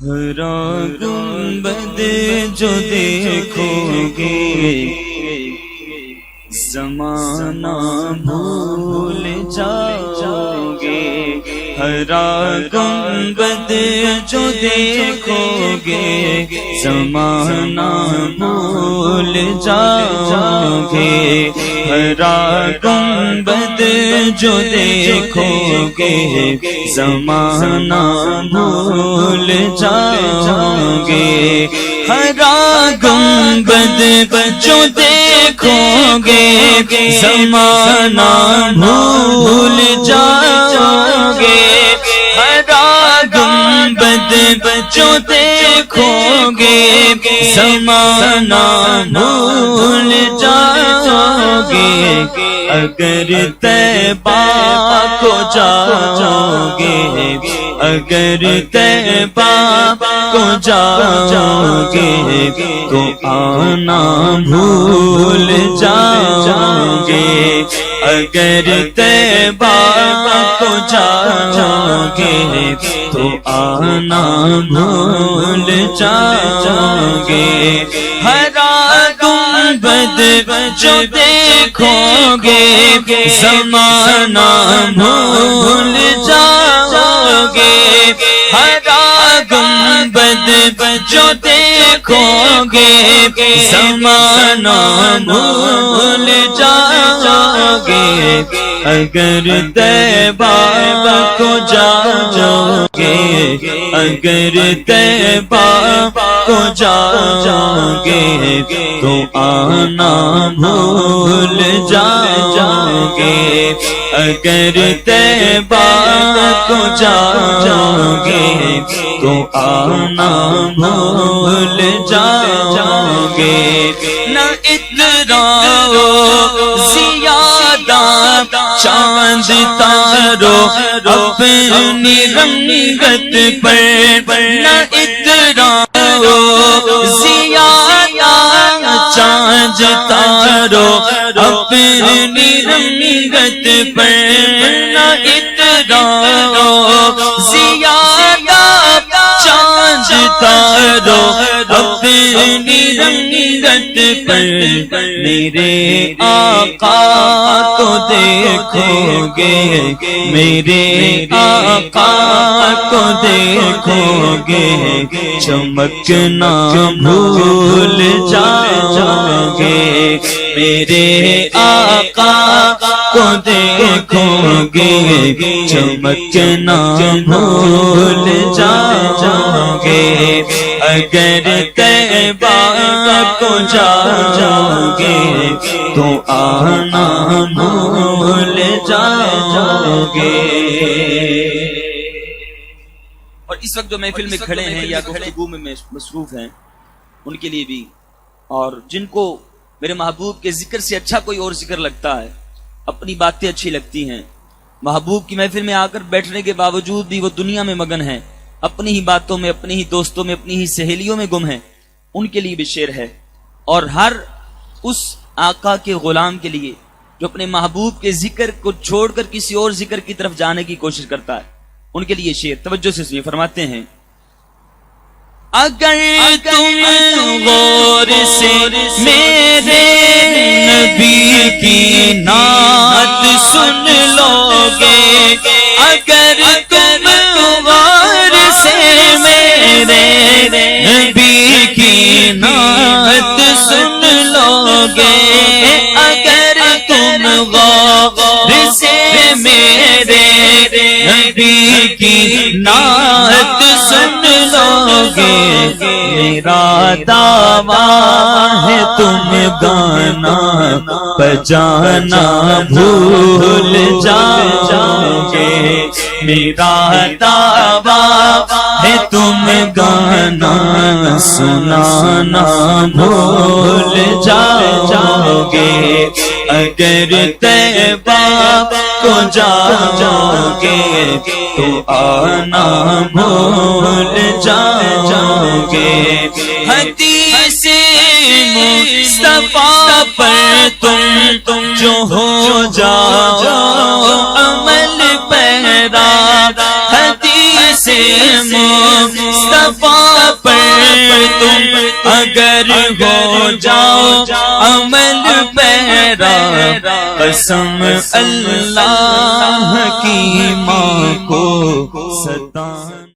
ہرا گنبد جو دیکھو گے زمانہ بھول جاؤ گے، ہرا گنبد جو دیکھو گے زمانہ بھول جاؤ گے، ہرا گنبد جو دیکھو گے زمانہ بھول جاؤ گے، ہرا گنبد جو دیکھو گے زمانہ بھول جاؤ گے، ہرا گنبد جو دیکھو گے زمانہ بھول جاؤ گے، اگر طیبہ کو جاؤ گے، اگر طیبہ کو جاؤ گے تو آنا بھول جاؤ گے، اگر طیبہ کو جاؤ گے تو آنا بھول جاؤ گے، ہرا گنبد جو دیکھو گے زمانہ بھول جاؤ گے، ہرا گنبد جو دیکھو گے زمانہ بھول جاؤ گے، اگر طیبہ کو جاؤ گے، اگر طیبہ کو جاؤ گے تو آنا بھول جاؤ گے، اگر طیبہ کو جاؤ گے تو آنا بھول جاؤ گے، نہ اتراؤ زیادہ چاند تارو اپنی رنگت پر، نہ اتراؤ زیادہ چاند تارو اپنی رنگت پر، نہ اتراؤ زیادہ چاند تارو اپنی رنگت پر، میرے آقا کو دیکھو گے، میرے آقا کو دیکھو گے چمکنا بھول جاؤ گے، میرے آقا کو دیکھو گے چمکنا بھول جاؤ گے، اگر طیبہ کو جاؤ گے تو آنا بھول جاؤ گے۔ اور اس وقت جو محفل میں کھڑے ہیں یا گفتگو میں مصروف ہیں ان کے لیے بھی، اور جن کو میرے محبوب کے ذکر سے اچھا کوئی اور ذکر لگتا ہے، اپنی باتیں اچھی لگتی ہیں، محبوب کی محفل میں آ کر بیٹھنے کے باوجود بھی وہ دنیا میں مگن ہیں، اپنی ہی باتوں میں، اپنی ہی دوستوں میں، اپنی ہی سہیلیوں میں گم ہیں، ان کے لیے بھی شعر ہے، اور ہر اس آقا کے غلام کے لیے جو اپنے محبوب کے ذکر کو چھوڑ کر کسی اور ذکر کی طرف جانے کی کوشش کرتا ہے، ان کے لیے شعر توجہ سے سنیے، فرماتے ہیں اگر تم غور سے میرے نبی کی نعت سن لو گے، اگر تم غور سے میرے نبی کی نعت سن لو گے، اگر تم غور سے میرے نبی کی نعت سن لو گے، میرا دعویٰ ہے تم گانا بجانا بھول جاؤ گے، میرا دعویٰ ہے تم گانا سنانا بھول جاؤ گے، اگر طیبہ کو جاؤ گے تو آنا بھول جاؤ گے، حدیث مصطفیٰ پر تم جو ہو جاؤ عمل پیرا، حدیث مصطفیٰ صفا پر تم اگر ہو جاؤ عمل پیرا، قسم اللہ کی ماں کو ستان